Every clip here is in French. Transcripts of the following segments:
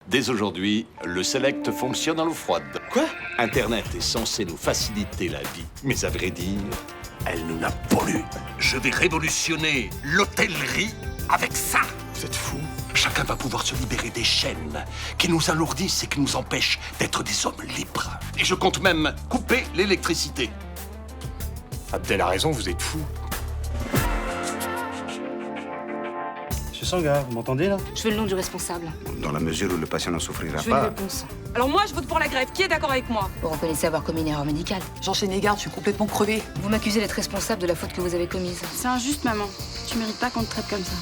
Dès aujourd'hui, le Select fonctionne en eau froide. Quoi? Internet est censé nous faciliter la vie, mais à vrai dire, elle nous la pollue. Je vais révolutionner l'hôtellerie avec ça. Vous êtes fous? Chacun va pouvoir se libérer des chaînes qui nous alourdissent et qui nous empêchent d'être des hommes libres. Et je compte même couper l'électricité. Abdel a raison, vous êtes fous. Monsieur Sanga, vous m'entendez là? Je veux le nom du responsable. Dans la mesure où le patient n'en souffrira Je veux une pas. réponse. Alors moi, je vote pour la grève. Qui est d'accord avec moi? Vous reconnaissez avoir commis une erreur médicale. J'enchaîne les gardes, je suis complètement crevée. Vous m'accusez d'être responsable de la faute que vous avez commise. C'est injuste, maman. Tu mérites pas qu'on te traite comme ça.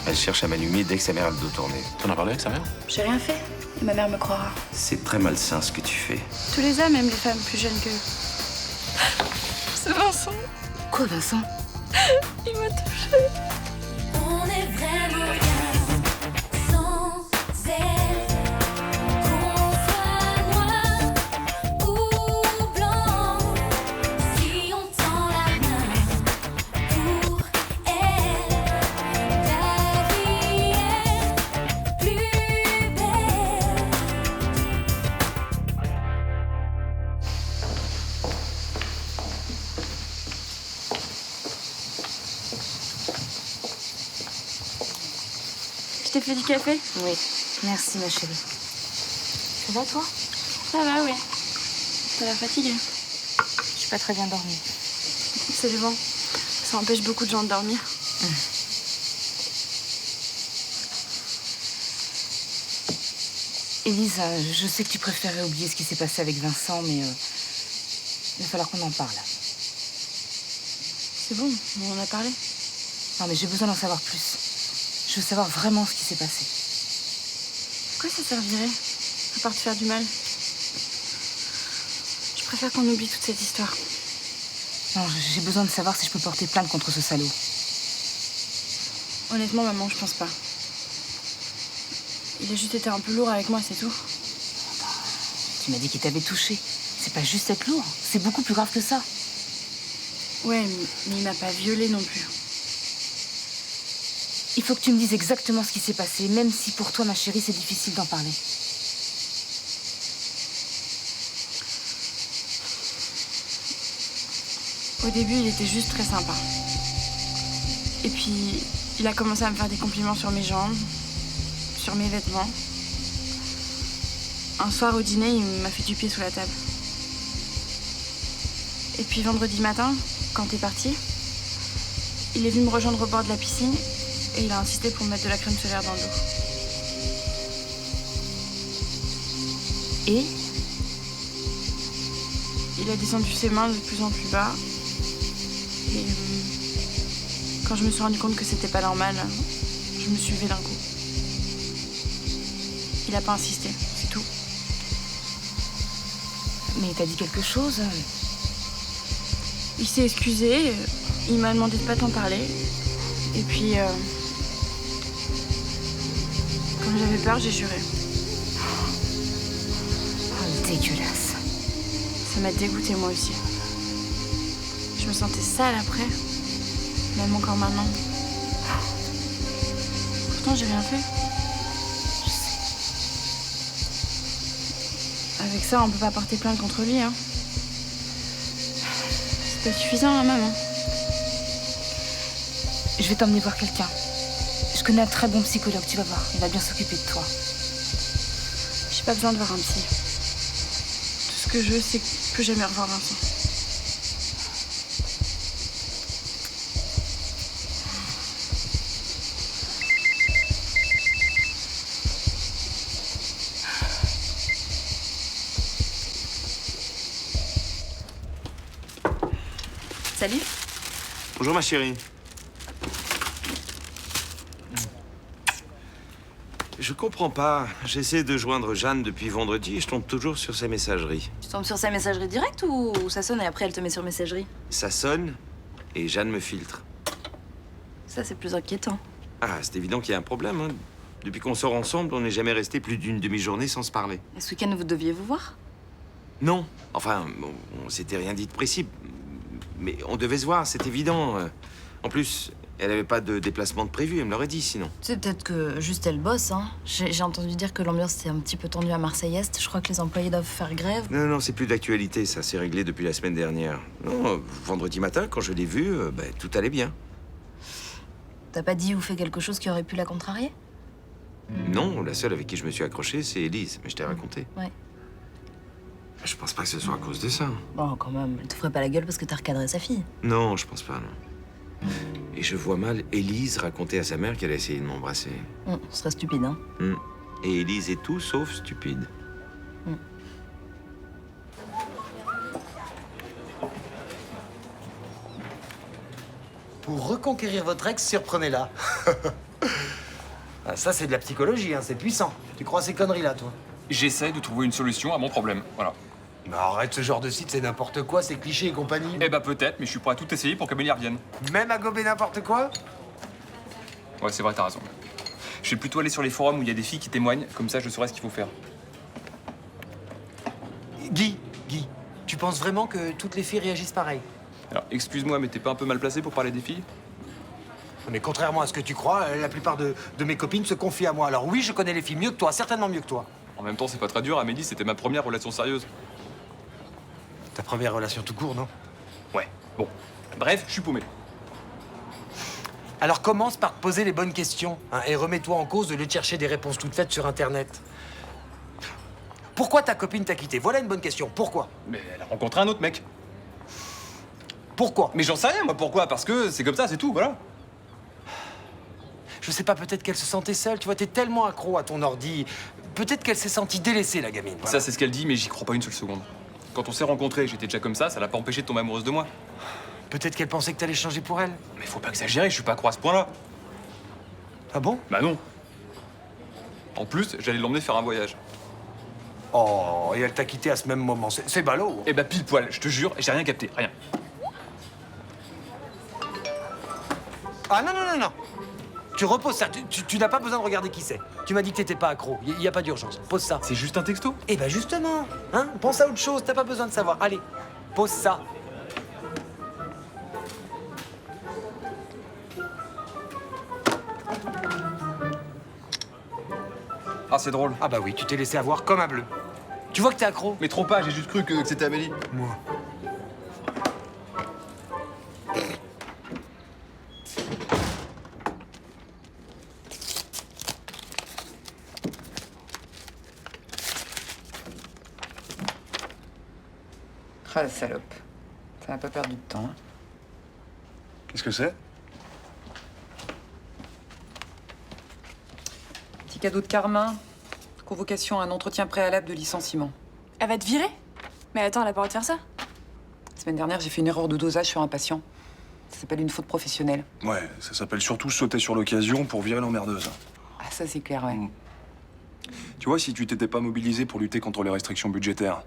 Elle cherche à m'allumer dès que sa mère a le dos tourné. T'en as parlé avec sa mère? J'ai rien fait. Et ma mère me croira. C'est très malsain ce que tu fais. Tous les hommes aiment les femmes plus jeunes qu'eux. C'est Vincent. Quoi, Vincent? Il m'a touchée. On est vraiment bien sans elle. Qu'on soit noir ou blanc, si on tend la main pour elle, la vie est plus belle. Je t'ai fait du café? Oui. Merci, ma chérie. Ça va, toi? Ça va, oui. T'as l'air fatiguée. Je suis pas très bien dormie. C'est le vent. Ça empêche beaucoup de gens de dormir. Élise, je sais que tu préférais oublier ce qui s'est passé avec Vincent, mais il va falloir qu'on en parle. C'est bon, on en a parlé. Non, mais j'ai besoin d'en savoir plus. Je veux savoir vraiment ce qui s'est passé. Quoi ça servirait? À part te faire du mal. Je préfère qu'on oublie toute cette histoire. Non, j'ai besoin de savoir si je peux porter plainte contre ce salaud. Honnêtement, maman, je pense pas. Il a juste été un peu lourd avec moi, c'est tout. Tu m'as dit qu'il t'avait touché. C'est pas juste être lourd, c'est beaucoup plus grave que ça. Ouais, mais il m'a pas violée non plus. Il faut que tu me dises exactement ce qui s'est passé, même si pour toi, ma chérie, c'est difficile d'en parler. Au début, il était juste très sympa. Et puis, il a commencé à me faire des compliments sur mes jambes, sur mes vêtements. Un soir au dîner, il m'a fait du pied sous la table. Et puis vendredi matin, quand t'es parti, il est venu me rejoindre au bord de la piscine et il a insisté pour me mettre de la crème solaire dans le dos. Et Il a descendu ses mains de plus en plus bas. Et quand je me suis rendu compte que c'était pas normal, je me suis levée d'un coup. Il a pas insisté, c'est tout. mais t'as dit quelque chose? Il s'est excusé, il m'a demandé de pas t'en parler. Et puis, comme j'avais peur, j'ai juré. Oh, dégueulasse. Ça m'a dégoûtée moi aussi. Je me sentais sale après, même encore maintenant. Pourtant, j'ai rien fait. Avec ça, on peut pas porter plainte contre lui, hein. C'est pas suffisant, hein, maman. Je vais t'emmener voir quelqu'un. Je connais un très bon psychologue, tu vas voir. Il va bien s'occuper de toi. J'ai pas besoin de voir un psy. Tout ce que je veux, c'est plus jamais revoir Vincent. Salut. Bonjour ma chérie. Je comprends pas. J'essaie de joindre Jeanne depuis vendredi et je tombe toujours sur sa messagerie. Tu tombes sur sa messagerie directe ou ça sonne et après elle te met sur messagerie? Ça sonne et Jeanne me filtre. Ça, c'est plus inquiétant. Ah, c'est évident qu'il y a un problème, hein. Depuis qu'on sort ensemble, on n'est jamais resté plus d'une demi-journée sans se parler. Et ce week-end, vous deviez vous voir? Non. Enfin, on s'était rien dit de précis. Mais on devait se voir, c'est évident. En plus, Elle avait pas de déplacement de prévu, elle me l'aurait dit sinon. C'est peut-être que juste elle bosse, hein. J'ai entendu dire que l'ambiance était un petit peu tendue à Marseille-Est. Je crois que les employés doivent faire grève. Non, non, c'est plus d'actualité, ça s'est réglé depuis la semaine dernière. Non, vendredi matin, quand je l'ai vue, tout allait bien. T'as pas dit ou fait quelque chose qui aurait pu la contrarier? Non, la seule avec qui je me suis accroché, c'est Élise, mais je t'ai raconté. Ouais. Je pense pas que ce soit à cause de ça. Bon, quand même, elle te ferait pas la gueule parce que t'as recadré sa fille. Non, je pense pas, non. Et je vois mal Élise raconter à sa mère qu'elle a essayé de m'embrasser. Ce serait stupide, hein. Et Élise est tout sauf stupide. Pour reconquérir votre ex, surprenez-la. Ah, ça, c'est de la psychologie, hein, c'est puissant. Tu crois à ces conneries-là, toi? J'essaie de trouver une solution à mon problème, voilà. Mais arrête, ce genre de site, c'est n'importe quoi, c'est cliché et compagnie. Eh bah peut-être, mais je suis prêt à tout essayer pour qu'Amélie revienne. Même à gober n'importe quoi? Ouais, c'est vrai, t'as raison. Je vais plutôt aller sur les forums où il y a des filles qui témoignent, comme ça je saurai ce qu'il faut faire. Guy, tu penses vraiment que toutes les filles réagissent pareil? Alors, excuse-moi, mais t'es pas un peu mal placé pour parler des filles? Mais contrairement à ce que tu crois, la plupart de mes copines se confient à moi. Alors oui, je connais les filles mieux que toi, certainement mieux que toi. En même temps, c'est pas très dur, Amélie, c'était ma première relation sérieuse. Ta première relation tout court, non? Ouais, bon. Bref, je suis paumé. Alors commence par te poser les bonnes questions, hein, et remets-toi en cause de lui chercher des réponses toutes faites sur Internet. Pourquoi ta copine t'a quitté? Voilà une bonne question. Pourquoi? Mais elle a rencontré un autre mec. Pourquoi? Mais j'en sais rien, moi, pourquoi? Parce que c'est comme ça, c'est tout, voilà. Je sais pas, peut-être qu'elle se sentait seule, tu vois, t'es tellement accro à ton ordi. Peut-être qu'elle s'est sentie délaissée, la gamine. Voilà. Ça, c'est ce qu'elle dit, mais j'y crois pas une seule seconde. Quand on s'est rencontrés, j'étais déjà comme ça l'a pas empêché de tomber amoureuse de moi. Peut-être qu'elle pensait que t'allais changer pour elle. Mais faut pas exagérer, je suis pas accro à ce point-là. Ah bon? Bah non. En plus, j'allais l'emmener faire un voyage. Oh, et elle t'a quitté à ce même moment. C'est ballot. Eh bah pile poil, je te jure, j'ai rien capté, rien. Ah non. Tu reposes ça. Tu n'as pas besoin de regarder qui c'est. Tu m'as dit que t'étais pas accro. Il y a pas d'urgence. Pose ça. C'est juste un texto. Eh ben justement, hein, pense à autre chose. T'as pas besoin de savoir. Allez, pose ça. Ah, c'est drôle. Ah bah oui, tu t'es laissé avoir comme un bleu. Tu vois que t'es accro? Mais trop pas, j'ai juste cru que c'était Amélie. Moi. Ah, la salope. Ça n'a pas perdu de temps. Hein. Qu'est-ce que c'est? Petit cadeau de Carmin. Convocation à un entretien préalable de licenciement. Elle va te virer? Mais attends, elle a pas le droit de faire ça? La semaine dernière, j'ai fait une erreur de dosage sur un patient. Ça s'appelle une faute professionnelle. Ouais, ça s'appelle surtout sauter sur l'occasion pour virer l'emmerdeuse. Ah, ça, c'est clair, ouais. Tu vois, si tu t'étais pas mobilisé pour lutter contre les restrictions budgétaires,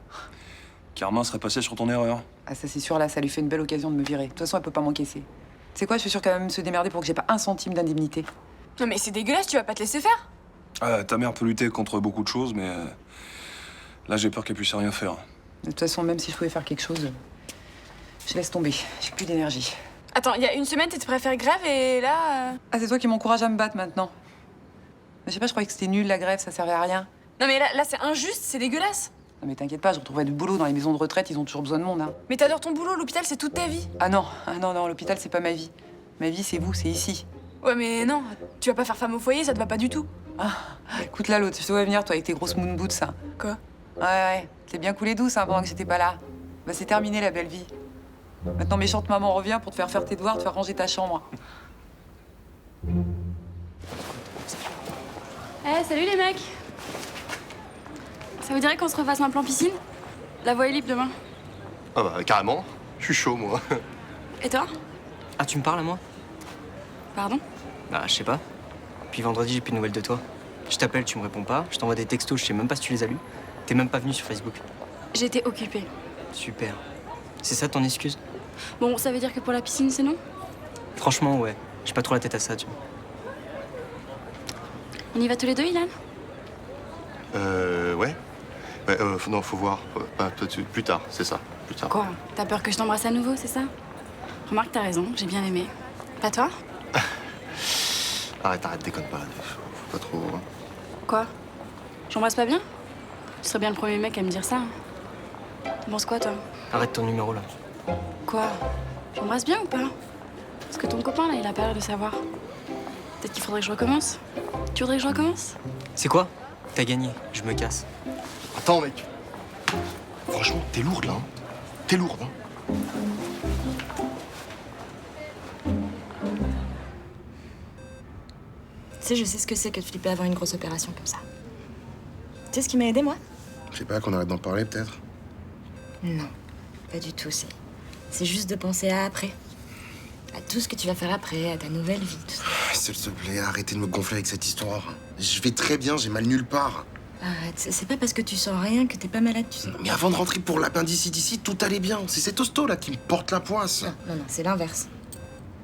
Carmin serait passée sur ton erreur. Ah, ça, c'est sûr, là, ça lui fait une belle occasion de me virer. De toute façon, elle peut pas m'encaisser. C'est quoi, je suis sûre qu'elle va même se démerder pour que j'ai pas un centime d'indemnité. Non mais c'est dégueulasse, tu vas pas te laisser faire? Ah, ta mère peut lutter contre beaucoup de choses, mais là, j'ai peur qu'elle puisse rien faire. De toute façon, même si je pouvais faire quelque chose, je laisse tomber. J'ai plus d'énergie. Attends, il y a une semaine, t'étais prêt à faire grève et là... Ah, c'est toi qui m'encourage à me battre maintenant. Mais je sais pas, je croyais que c'était nul, la grève, ça servait à rien. Non mais là c'est injuste, c'est dégueulasse. Non mais t'inquiète pas, je retrouverai du boulot dans les maisons de retraite, ils ont toujours besoin de monde, hein. Mais t'adores ton boulot, l'hôpital c'est toute ta vie. Ah non, l'hôpital c'est pas ma vie. Ma vie c'est vous, c'est ici. Ouais mais non, tu vas pas faire femme au foyer, ça te va pas du tout. Ah, écoute là l'autre, je te vois venir toi avec tes grosses moon boots, ça. Quoi? Ouais, t'es bien coulé douce hein, pendant que j'étais pas là. Bah c'est terminé la belle vie. Maintenant méchante maman revient pour te faire tes devoirs, te faire ranger ta chambre. Eh, salut les mecs. Ça vous dirait qu'on se refasse un plan piscine? La voie est libre demain. Ah bah carrément, je suis chaud moi. Et toi? Ah, tu me parles à moi? Pardon? Bah, je sais pas. Puis vendredi, j'ai plus de nouvelles de toi. Je t'appelle, tu me réponds pas. Je t'envoie des textos, je sais même pas si tu les as lus. T'es même pas venu sur Facebook. J'étais occupée. Super. C'est ça ton excuse? Bon, ça veut dire que pour la piscine, c'est non? Franchement, ouais. J'ai pas trop la tête à ça, tu vois. On y va tous les deux, Ilan? Ouais. Non, faut voir. Plus tard, c'est ça. Plus tard. Quoi? T'as peur que je t'embrasse à nouveau, c'est ça? Remarque, t'as raison, j'ai bien aimé. Pas toi? Arrête, déconne pas. Faut pas trop. Hein. Quoi? J'embrasse pas bien? Tu serais bien le premier mec à me dire ça. Hein. T'en penses quoi, toi? Arrête ton numéro là. Quoi? J'embrasse bien ou pas? Parce que ton copain, là, il a pas l'air de savoir. Peut-être qu'il faudrait que je recommence. Tu voudrais que je recommence? C'est quoi? T'as gagné, je me casse. Attends, mec. Franchement, t'es lourde là. Hein. T'es lourde. Hein. Tu sais, je sais ce que c'est que de flipper avant une grosse opération comme ça. Tu sais ce qui m'a aidé, moi? Je sais pas, qu'on arrête d'en parler peut-être. Non, pas du tout. C'est juste de penser à après. À tout ce que tu vas faire après, à ta nouvelle vie, tout ça. S'il te plaît, arrêtez de me gonfler avec cette histoire. Je vais très bien, j'ai mal nulle part. Arrête, c'est pas parce que tu sens rien que t'es pas malade, tu sais. Mais avant de rentrer pour l'appendicite ici, tout allait bien. C'est cet hosto là qui me porte la poisse. Non, c'est l'inverse.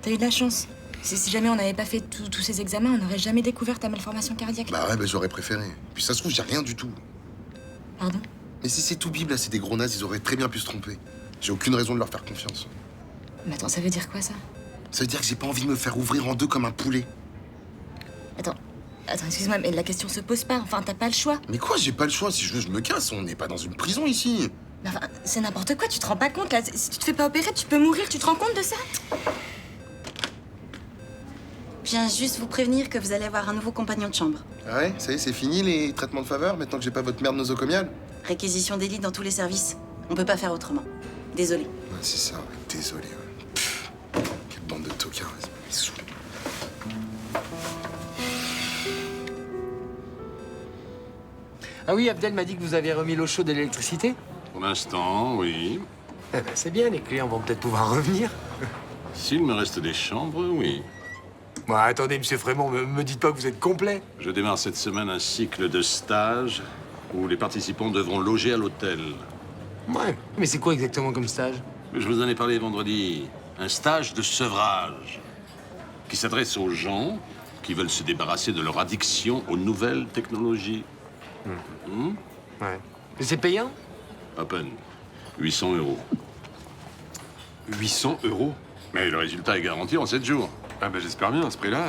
T'as eu de la chance. Si jamais on n'avait pas fait tous ces examens, on n'aurait jamais découvert ta malformation cardiaque. Bah ouais, j'aurais préféré. Puis ça se trouve, j'ai rien du tout. Pardon? Mais si c'est tout bible, là, c'est des gros nazes, ils auraient très bien pu se tromper. J'ai aucune raison de leur faire confiance. Mais attends, ça veut dire quoi, ça? Ça veut dire que j'ai pas envie de me faire ouvrir en deux comme un poulet. Attends, excuse-moi, mais la question se pose pas. Enfin, t'as pas le choix. Mais quoi, j'ai pas le choix. Si je veux, je me casse. On n'est pas dans une prison ici. Mais enfin, c'est n'importe quoi, tu te rends pas compte, là. Si tu te fais pas opérer, tu peux mourir, tu te rends compte de ça? Je viens juste vous prévenir que vous allez avoir un nouveau compagnon de chambre. Ah ouais, ça y est, c'est fini les traitements de faveur, maintenant que j'ai pas votre merde nosocomiale? Réquisition d'élite dans tous les services. On peut pas faire autrement. Désolé. Ouais, c'est ça, ouais. Désolé. Ouais. Pff, quelle bande de tocards. Ils me saoulent. Ah oui, Abdel m'a dit que vous avez remis l'eau chaude et l'électricité. Pour l'instant, oui. Eh ben, c'est bien, les clients vont peut-être pouvoir revenir. S'il me reste des chambres, oui. Bon, attendez, monsieur Frémont, me dites pas que vous êtes complet. Je démarre cette semaine un cycle de stage où les participants devront loger à l'hôtel. Ouais, mais c'est quoi exactement comme stage? Je vous en ai parlé vendredi. Un stage de sevrage qui s'adresse aux gens qui veulent se débarrasser de leur addiction aux nouvelles technologies. Ouais. Mais c'est payant? À peine. 800 €. 800 €? Mais le résultat est garanti en 7 jours. Ah bah j'espère bien, à ce prix-là.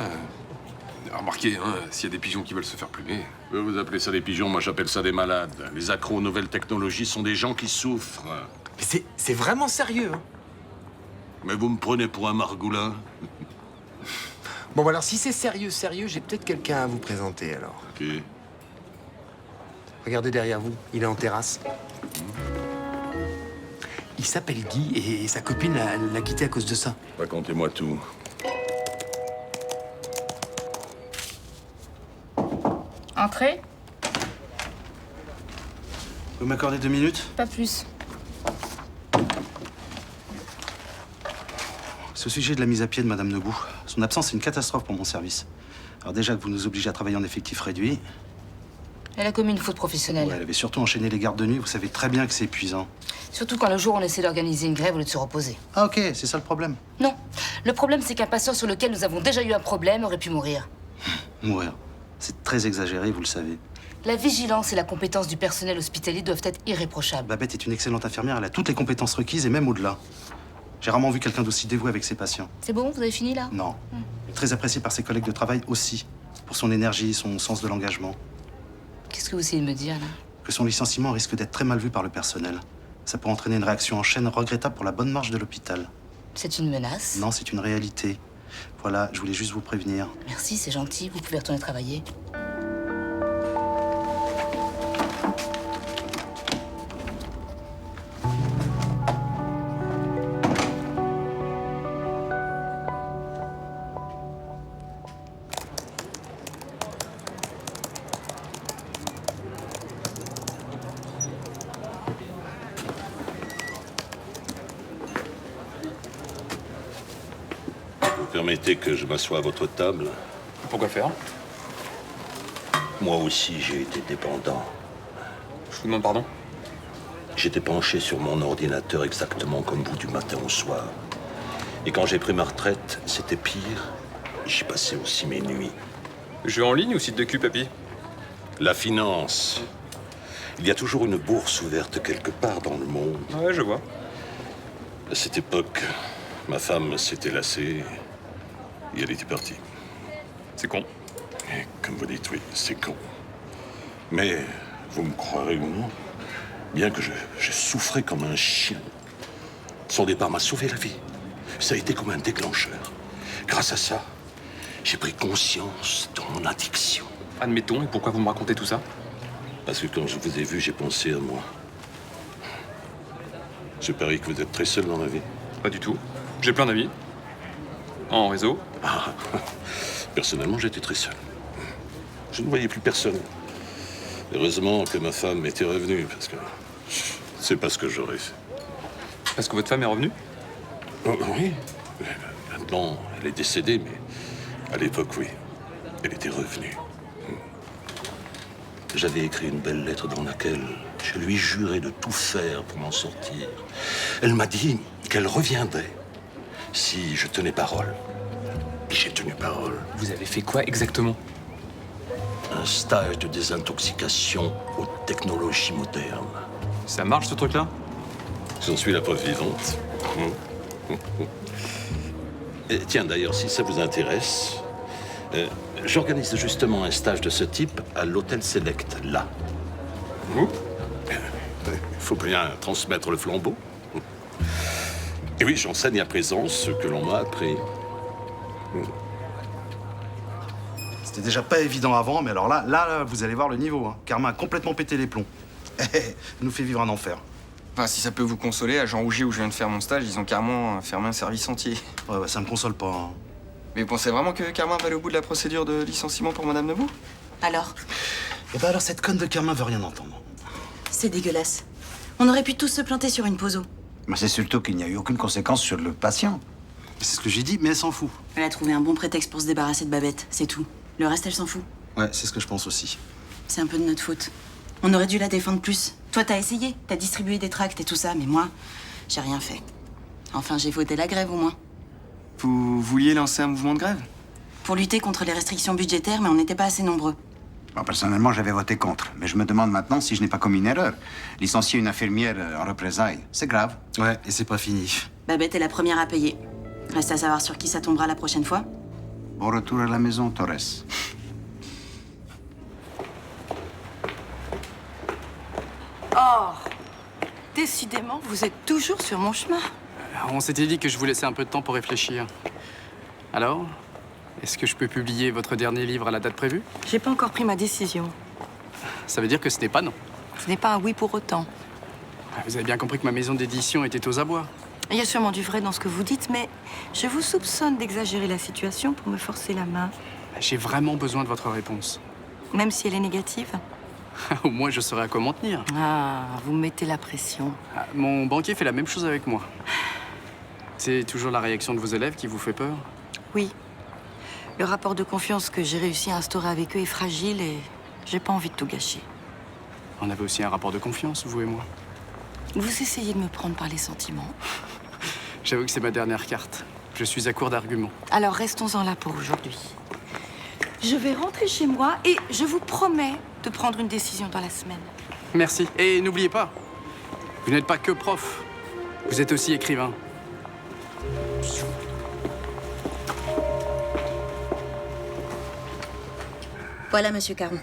Remarquez, hein, s'il y a des pigeons qui veulent se faire plumer. Vous appelez ça des pigeons, moi j'appelle ça des malades. Les accros aux nouvelles technologies sont des gens qui souffrent. Mais c'est vraiment sérieux, hein? Mais vous me prenez pour un margoulin? Bon, alors si c'est sérieux, j'ai peut-être quelqu'un à vous présenter, alors. Qui? Regardez derrière vous, il est en terrasse. Il s'appelle Guy et sa copine l'a quitté à cause de ça. Racontez-moi tout. Entrez? Vous m'accordez 2 minutes? Pas plus. C'est au sujet de la mise à pied de Madame Nebou. Son absence est une catastrophe pour mon service. Alors déjà que vous nous obligez à travailler en effectif réduit. Elle a commis une faute professionnelle. Ouais, elle avait surtout enchaîné les gardes de nuit. Vous savez très bien que c'est épuisant. Surtout quand le jour on essaie d'organiser une grève au lieu de se reposer. Ah ok, c'est ça le problème. Non. Le problème, c'est qu'un patient sur lequel nous avons déjà eu un problème aurait pu mourir. Mourir. C'est très exagéré, vous le savez. La vigilance et la compétence du personnel hospitalier doivent être irréprochables. Babette est une excellente infirmière. Elle a toutes les compétences requises et même au-delà. J'ai rarement vu quelqu'un d'aussi dévoué avec ses patients. C'est bon, vous avez fini là? Non. Très apprécié par ses collègues de travail aussi. Pour son énergie, son sens de l'engagement. Qu'est-ce que vous essayez de me dire là? Que son licenciement risque d'être très mal vu par le personnel. Ça peut entraîner une réaction en chaîne regrettable pour la bonne marche de l'hôpital. C'est une menace? Non, c'est une réalité. Voilà, je voulais juste vous prévenir. Merci, c'est gentil. Vous pouvez retourner travailler. Permettez que je m'assoie à votre table. Pourquoi faire? Moi aussi, j'ai été dépendant. Je vous demande pardon? J'étais penché sur mon ordinateur exactement comme vous du matin au soir. Et quand j'ai pris ma retraite, c'était pire. J'y passais aussi mes nuits. Jeu en ligne ou site de cul, papy? La finance. Il y a toujours une bourse ouverte quelque part dans le monde. Ouais, je vois. À cette époque, ma femme s'était lassée et elle était partie. C'est con. Et comme vous dites, oui, c'est con. Mais vous me croirez ou non, bien que je souffrais comme un chien, son départ m'a sauvé la vie. Ça a été comme un déclencheur. Grâce à ça, j'ai pris conscience de mon addiction. Admettons, et pourquoi vous me racontez tout ça? Parce que quand je vous ai vu, j'ai pensé à moi. Je parie que vous êtes très seul dans la vie. Pas du tout. J'ai plein d'amis. En réseau. Ah, personnellement, j'étais très seul. Je ne voyais plus personne. Heureusement que ma femme était revenue, parce que c'est pas ce que j'aurais fait. Parce que votre femme est revenue? Oh, oui. Maintenant, elle est décédée, mais à l'époque, oui. Elle était revenue. J'avais écrit une belle lettre dans laquelle je lui jurais de tout faire pour m'en sortir. Elle m'a dit qu'elle reviendrait si je tenais parole. Et j'ai tenu parole. Vous avez fait quoi exactement? Un stage de désintoxication aux technologies modernes. Ça marche ce truc-là? J'en suis la preuve vivante. Et tiens, d'ailleurs, si ça vous intéresse, j'organise justement un stage de ce type à l'Hôtel Select, là. Il faut bien transmettre le flambeau. Et oui, j'enseigne à présent ce que l'on m'a appris. C'était déjà pas évident avant, mais alors là, vous allez voir le niveau. Hein. Carmin a complètement pété les plombs. Elle nous fait vivre un enfer. Enfin, si ça peut vous consoler, à Jean Rougier où je viens de faire mon stage, ils ont carrément fermé un service entier. Ouais, bah, ça me console pas. Hein. Mais vous pensez vraiment que Carmin va aller au bout de la procédure de licenciement pour Madame Nebout? Alors? Et bah alors cette conne de Carmin veut rien entendre. C'est dégueulasse. On aurait pu tous se planter sur une poso. Mais c'est surtout qu'il n'y a eu aucune conséquence sur le patient. C'est ce que j'ai dit, mais elle s'en fout. Elle a trouvé un bon prétexte pour se débarrasser de Babette, c'est tout. Le reste, elle s'en fout. Ouais, c'est ce que je pense aussi. C'est un peu de notre faute. On aurait dû la défendre plus. Toi, t'as essayé, t'as distribué des tracts et tout ça, mais moi, j'ai rien fait. Enfin, j'ai voté la grève au moins. Vous vouliez lancer un mouvement de grève? Pour lutter contre les restrictions budgétaires, mais on n'était pas assez nombreux. Bon, personnellement, j'avais voté contre. Mais je me demande maintenant si je n'ai pas commis une erreur. Licencier une infirmière en représailles, c'est grave. Ouais, et c'est pas fini. Babette est la première à payer. Reste à savoir sur qui ça tombera la prochaine fois. Bon retour à la maison, Torres. Oh, décidément, vous êtes toujours sur mon chemin. On s'était dit que je vous laissais un peu de temps pour réfléchir. Alors, est-ce que je peux publier votre dernier livre à la date prévue? J'ai pas encore pris ma décision. Ça veut dire que ce n'est pas non. Ce n'est pas un oui pour autant. Vous avez bien compris que ma maison d'édition était aux abois. Il y a sûrement du vrai dans ce que vous dites, mais je vous soupçonne d'exagérer la situation pour me forcer la main. J'ai vraiment besoin de votre réponse. Même si elle est négative? Au moins, je saurai à comment tenir. Ah, vous me mettez la pression. Mon banquier fait la même chose avec moi. C'est toujours la réaction de vos élèves qui vous fait peur? Oui. Le rapport de confiance que j'ai réussi à instaurer avec eux est fragile et j'ai pas envie de tout gâcher. On avait aussi un rapport de confiance, vous et moi. Vous essayez de me prendre par les sentiments. J'avoue que c'est ma dernière carte. Je suis à court d'arguments. Alors restons-en là pour aujourd'hui. Je vais rentrer chez moi et je vous promets de prendre une décision dans la semaine. Merci. Et n'oubliez pas, vous n'êtes pas que prof. Vous êtes aussi écrivain. Voilà, monsieur Caron.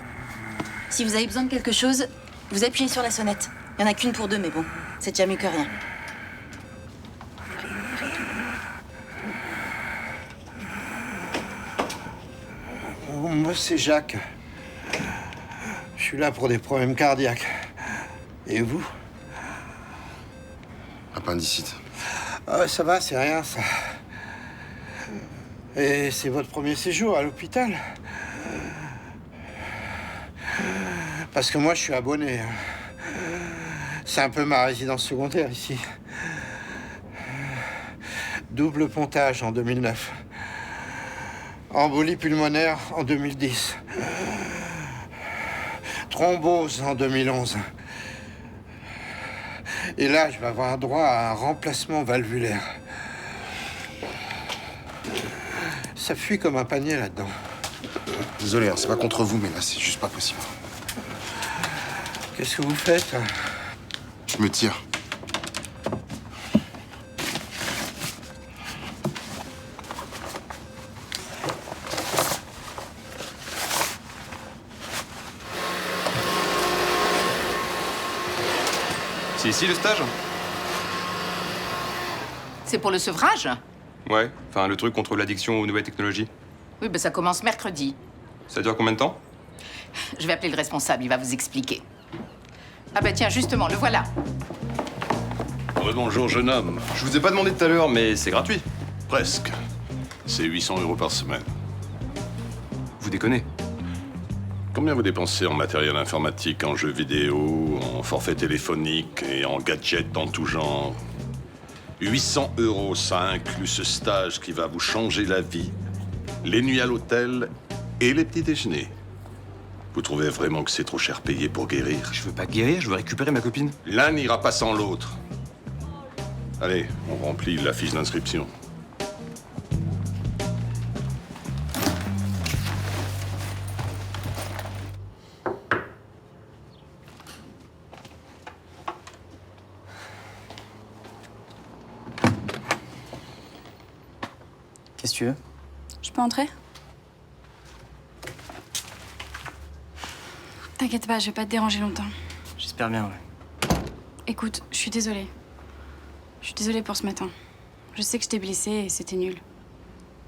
Si vous avez besoin de quelque chose, vous appuyez sur la sonnette. Il n'y en a qu'une pour deux, mais bon, c'est déjà mieux que rien. Moi, c'est Jacques. Je suis là pour des problèmes cardiaques. Et vous? Appendicite. Ah, ça va, c'est rien, ça. Et c'est votre premier séjour à l'hôpital? Parce que moi, je suis abonné. C'est un peu ma résidence secondaire ici. Double pontage en 2009. Embolie pulmonaire en 2010. Thrombose en 2011. Et là, je vais avoir droit à un remplacement valvulaire. Ça fuit comme un panier là-dedans. Désolé, hein, c'est pas contre vous, mais là, c'est juste pas possible. Qu'est-ce que vous faites? Je me tire. C'est ici le stage? C'est pour le sevrage? Ouais, enfin le truc contre l'addiction aux nouvelles technologies. Oui, ben ça commence mercredi. Ça dure combien de temps? Je vais appeler le responsable, il va vous expliquer. Ah bah tiens, justement, le voilà. Bonjour, jeune homme. Je vous ai pas demandé tout à l'heure, mais c'est gratuit. Presque. C'est 800 € par semaine. Vous déconnez? Combien vous dépensez en matériel informatique, en jeux vidéo, en forfait téléphonique et en gadgets en tout genre? 800 €, ça inclut ce stage qui va vous changer la vie, les nuits à l'hôtel et les petits déjeuners. Vous trouvez vraiment que c'est trop cher payé pour guérir? Je veux pas guérir, je veux récupérer ma copine. L'un n'ira pas sans l'autre. Allez, on remplit la fiche d'inscription. Qu'est-ce que tu veux? Je peux entrer? T'inquiète pas, je vais pas te déranger longtemps. J'espère bien, ouais. Écoute, je suis désolée. Je suis désolée pour ce matin. Je sais que je t'ai blessée et c'était nul.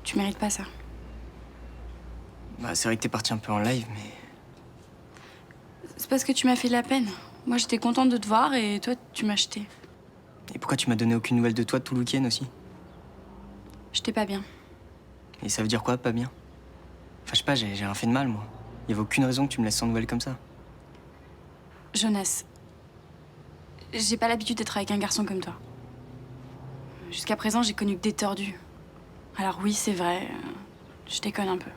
Tu mérites pas ça. Bah, c'est vrai que t'es parti un peu en live, mais... C'est parce que tu m'as fait de la peine. Moi, j'étais contente de te voir et toi, tu m'as jeté. Et pourquoi tu m'as donné aucune nouvelle de toi tout le week-end aussi? J'étais pas bien. Et ça veut dire quoi, pas bien? Enfin, je sais pas, j'ai rien fait de mal, moi. Il y avait aucune raison que tu me laisses sans nouvelles comme ça. Jonas, j'ai pas l'habitude d'être avec un garçon comme toi. Jusqu'à présent, j'ai connu que des tordus. Alors oui, c'est vrai, je déconne un peu.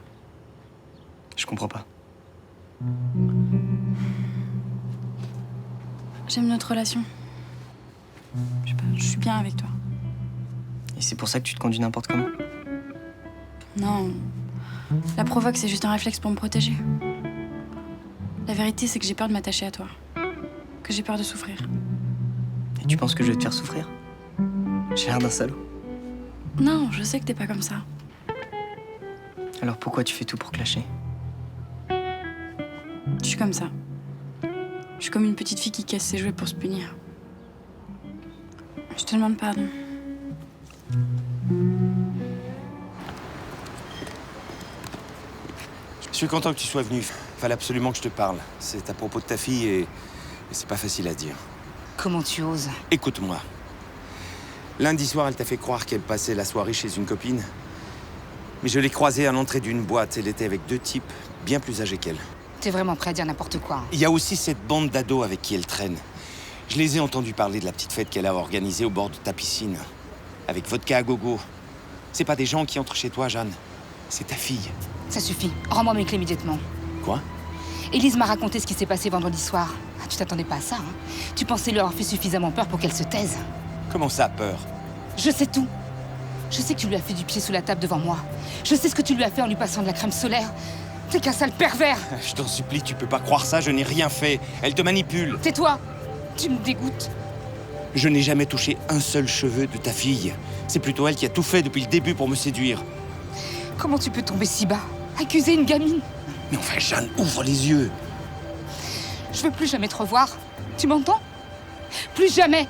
Je comprends pas. J'aime notre relation. Je sais pas, je suis bien avec toi. Et c'est pour ça que tu te conduis n'importe comment? Non. La provoque, c'est juste un réflexe pour me protéger. La vérité, c'est que j'ai peur de m'attacher à toi. Que j'ai peur de souffrir. Et tu penses que je vais te faire souffrir? J'ai l'air d'un salaud. Non, je sais que t'es pas comme ça. Alors pourquoi tu fais tout pour clasher? Je suis comme ça. Je suis comme une petite fille qui casse ses jouets pour se punir. Je te demande pardon. Je suis content que tu sois venu. Fallait absolument que je te parle. C'est à propos de ta fille et c'est pas facile à dire. Comment tu oses? Écoute-moi. Lundi soir, elle t'a fait croire qu'elle passait la soirée chez une copine. Mais je l'ai croisée à l'entrée d'une boîte. Elle était avec 2 types bien plus âgés qu'elle. T'es vraiment prêt à dire n'importe quoi? Il y a aussi cette bande d'ados avec qui elle traîne. Je les ai entendus parler de la petite fête qu'elle a organisée au bord de ta piscine. Avec vodka à gogo. C'est pas des gens qui entrent chez toi, Jeanne. C'est ta fille. Ça suffit. Rends-moi mes clés immédiatement. Quoi? Élise m'a raconté ce qui s'est passé vendredi soir. Ah, tu t'attendais pas à ça, hein? Tu pensais lui avoir fait suffisamment peur pour qu'elle se taise. Comment ça, peur? Je sais tout. Je sais que tu lui as fait du pied sous la table devant moi. Je sais ce que tu lui as fait en lui passant de la crème solaire. T'es qu'un sale pervers. Je t'en supplie, tu peux pas croire ça, je n'ai rien fait. Elle te manipule. Tais-toi. Tu me dégoûtes. Je n'ai jamais touché un seul cheveu de ta fille. C'est plutôt elle qui a tout fait depuis le début pour me séduire. Comment tu peux tomber si bas? Accuser une gamine? Mais enfin, Jeanne, ouvre les yeux. Je veux plus jamais te revoir. Tu m'entends? Plus jamais.